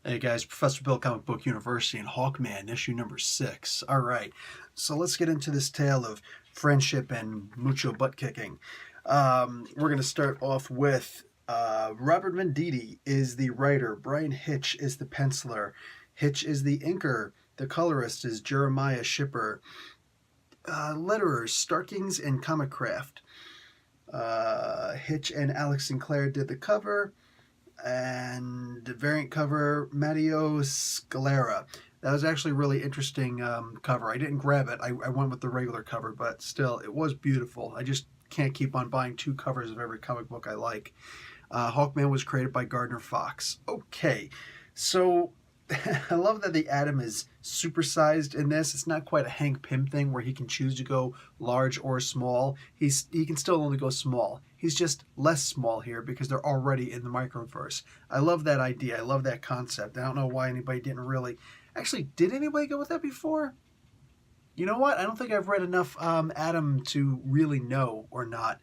Hey guys, Professor Bill, Comic Book University, and Hawkman, issue number 6. All right, so let's get into this tale of friendship and mucho butt kicking. We're going to start off with Robert Venditti is the writer, Brian Hitch is the penciler, Hitch is the inker, the colorist is Jeremiah Shipper, letterers, Starkings and Comic Craft. Hitch and Alex Sinclair did the cover, and the variant cover, Matteo Scalera. That was actually a really interesting cover. I didn't grab it. I went with the regular cover, but still, it was beautiful. I just can't keep on buying 2 covers of every comic book I like. Hawkman was created by Gardner Fox. Okay, so I love that the Atom is supersized in this. It's not quite a Hank Pym thing where he can choose to go large or small. He can still only go small. He's just less small here because they're already in the microverse. I love that idea. I love that concept. I don't know why anybody didn't really... Actually, did anybody go with that before? You know what? I don't think I've read enough Atom to really know or not.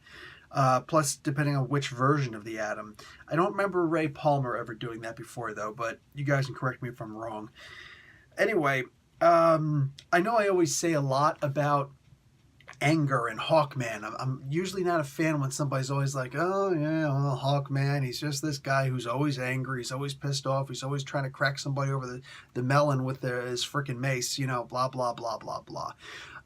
Plus, depending on which version of the Atom. I don't remember Ray Palmer ever doing that before, though, but you guys can correct me if I'm wrong. Anyway, I know I always say a lot about anger and Hawkman. I'm usually not a fan when somebody's always like, oh, yeah, well, Hawkman, he's just this guy who's always angry, he's always pissed off, he's always trying to crack somebody over the melon with his freaking mace, blah, blah, blah, blah, blah.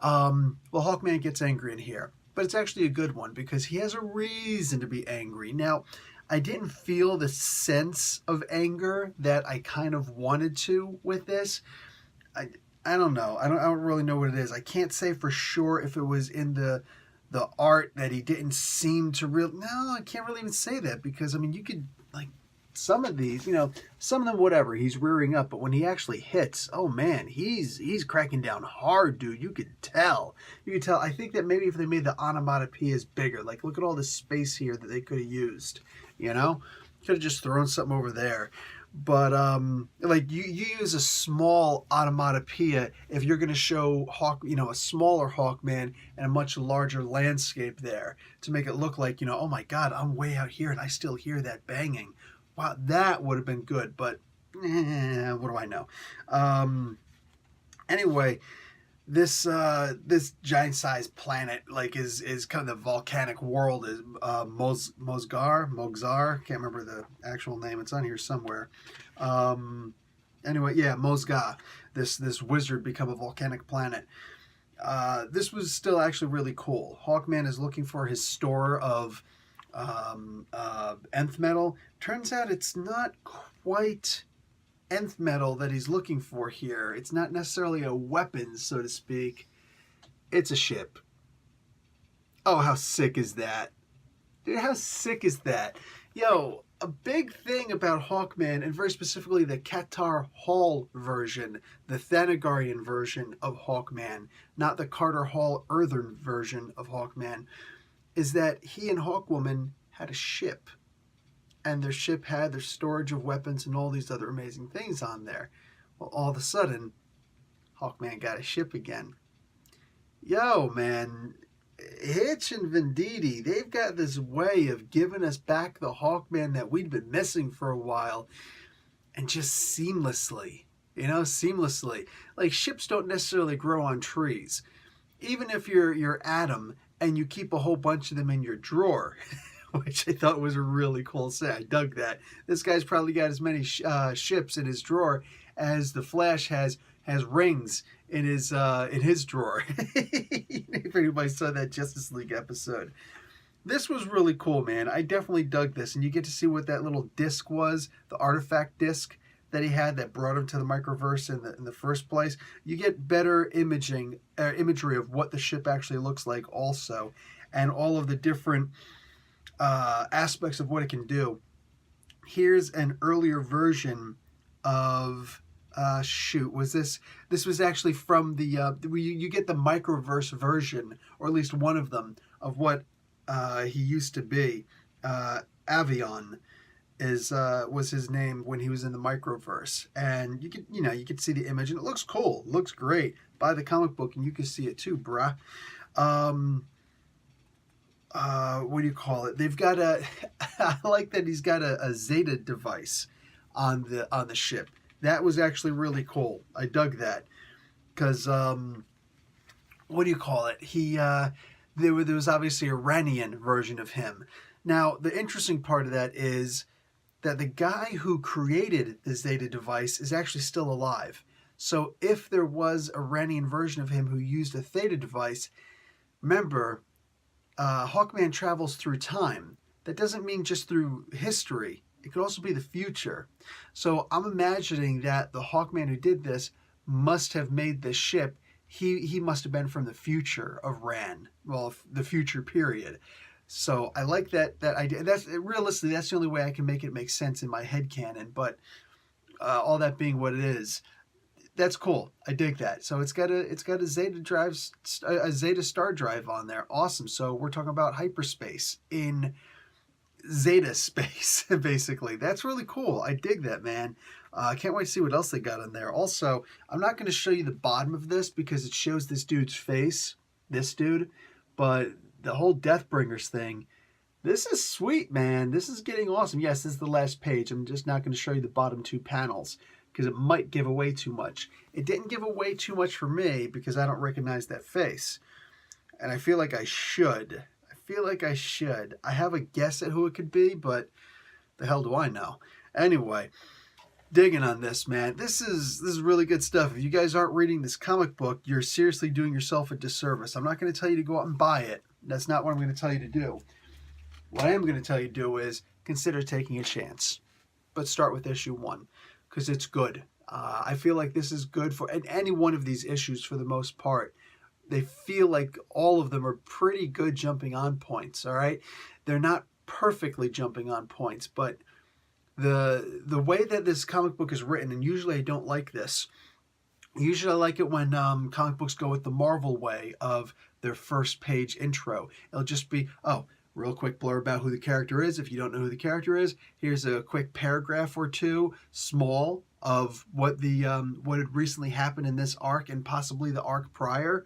Well, Hawkman gets angry in here. But it's actually a good one because he has a reason to be angry. Now, I didn't feel the sense of anger that I kind of wanted to with this. I don't know. I don't really know what it is. I can't say for sure if it was in the art that he didn't seem to really... No, I can't really even say that because, I mean, you could, like, some of these, some of them, whatever, he's rearing up, but when he actually hits, oh man, he's cracking down hard, dude. You could tell. I think that maybe if they made the onomatopoeias bigger, like look at all this space here that they could have used, Could have just thrown something over there. But like you use a small onomatopoeia if you're going to show a smaller Hawkman and a much larger landscape there to make it look like, oh my God, I'm way out here and I still hear that banging. Wow, that would have been good, but what do I know? Anyway, this giant-sized planet is kind of the volcanic world is moz-Ga. Can't remember the actual name. It's on here somewhere. Anyway, yeah, moz-Ga. This wizard become a volcanic planet. This was still actually really cool. Hawkman is looking for his store of nth metal. Turns out it's not quite nth metal that he's looking for here. It's not necessarily a weapon, so to speak. It's a ship. Oh, how sick is that? Dude, how sick is that? Yo, a big thing about Hawkman, and very specifically the Qatar Hall version, the Thanagarian version of Hawkman, not the Carter Hall Earthern version of Hawkman, is that he and Hawkwoman had a ship. And their ship had their storage of weapons and all these other amazing things on there. Well, all of a sudden, Hawkman got a ship again. Yo, man, Hitch and Venditti, they've got this way of giving us back the Hawkman that we'd been missing for a while. And just seamlessly, seamlessly. Like, ships don't necessarily grow on trees. Even if you're Atom and you keep a whole bunch of them in your drawer, which I thought was a really cool set. I dug that. This guy's probably got as many ships in his drawer as the Flash has rings in his drawer. If anybody saw that Justice League episode. This was really cool, man. I definitely dug this, and you get to see what that little disc was, the artifact disc that he had that brought him to the microverse in the first place. You get better imagery of what the ship actually looks like also, and all of the different aspects of what it can do. Here's an earlier version of this was actually from the you get the microverse version, or at least one of them, of what he used to be. Avion was his name when he was in the microverse, and you could see the image, and it looks cool, it looks great. Buy the comic book and you can see it too, bruh. What do you call it? They've got I like that he's got a Zeta device on the ship. That was actually really cool. I dug that because what do you call it? There was obviously a Renian version of him. Now the interesting part of that is that the guy who created the Zeta device is actually still alive. So if there was a Renian version of him who used a Theta device, remember, Hawkman travels through time. That doesn't mean just through history. It could also be the future. So I'm imagining that the Hawkman who did this must have made this ship. He must have been from the future of Ran. Well, the future period. So I like that idea. That's realistically, that's the only way I can make it make sense in my head canon. But all that being what it is, that's cool. I dig that. So it's got a Zeta star drive on there. Awesome. So we're talking about hyperspace in Zeta space, basically. That's really cool. I dig that, man. I can't wait to see what else they got in there. Also, I'm not going to show you the bottom of this because it shows this dude's face, this dude, but the whole Deathbringers thing, this is sweet, man. This is getting awesome. Yes, this is the last page. I'm just not going to show you the bottom two panels because it might give away too much. It didn't give away too much for me because I don't recognize that face, and I feel like I should. I have a guess at who it could be, but the hell do I know? Anyway, digging on this, man. This is really good stuff. If you guys aren't reading this comic book, you're seriously doing yourself a disservice. I'm not going to tell you to go out and buy it. That's not what I'm going to tell you to do. What I am going to tell you to do is consider taking a chance. But start with issue 1 because it's good. I feel like this is good for any one of these issues for the most part. They feel like all of them are pretty good jumping on points, all right? They're not perfectly jumping on points, but the way that this comic book is written, and usually I don't like this. Usually I like it when comic books go with the Marvel way of their first page intro. It'll just be, oh, real quick blur about who the character is. If you don't know who the character is, here's a quick paragraph or two, small, of what had recently happened in this arc and possibly the arc prior.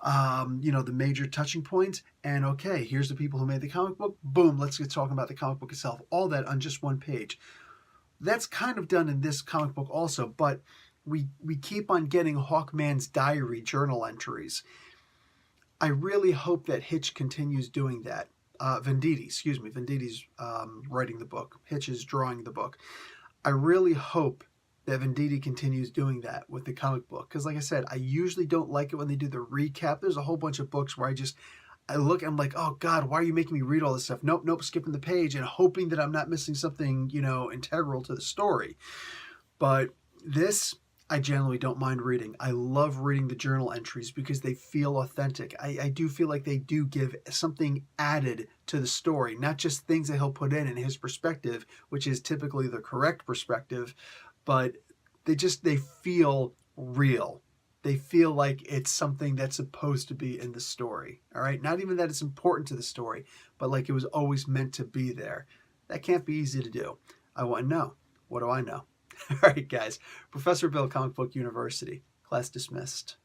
The major touching points, and okay, here's the people who made the comic book. Boom, let's get talking about the comic book itself. All that on just one page. That's kind of done in this comic book also, but we keep on getting Hawkman's diary journal entries. I really hope that Hitch continues doing that. Venditti's writing the book. Hitch is drawing the book. I really hope that Venditti continues doing that with the comic book. Because like I said, I usually don't like it when they do the recap. There's a whole bunch of books where I look and I'm like, oh God, why are you making me read all this stuff? Nope, skipping the page and hoping that I'm not missing something, integral to the story. But this, I generally don't mind reading. I love reading the journal entries because they feel authentic. I do feel like they do give something added to the story, not just things that he'll put in his perspective, which is typically the correct perspective, but they feel real. They feel like it's something that's supposed to be in the story. All right. Not even that it's important to the story, but like it was always meant to be there. That can't be easy to do. I want to know. What do I know? All right, guys. Professor Bill, Comic Book University. Class dismissed.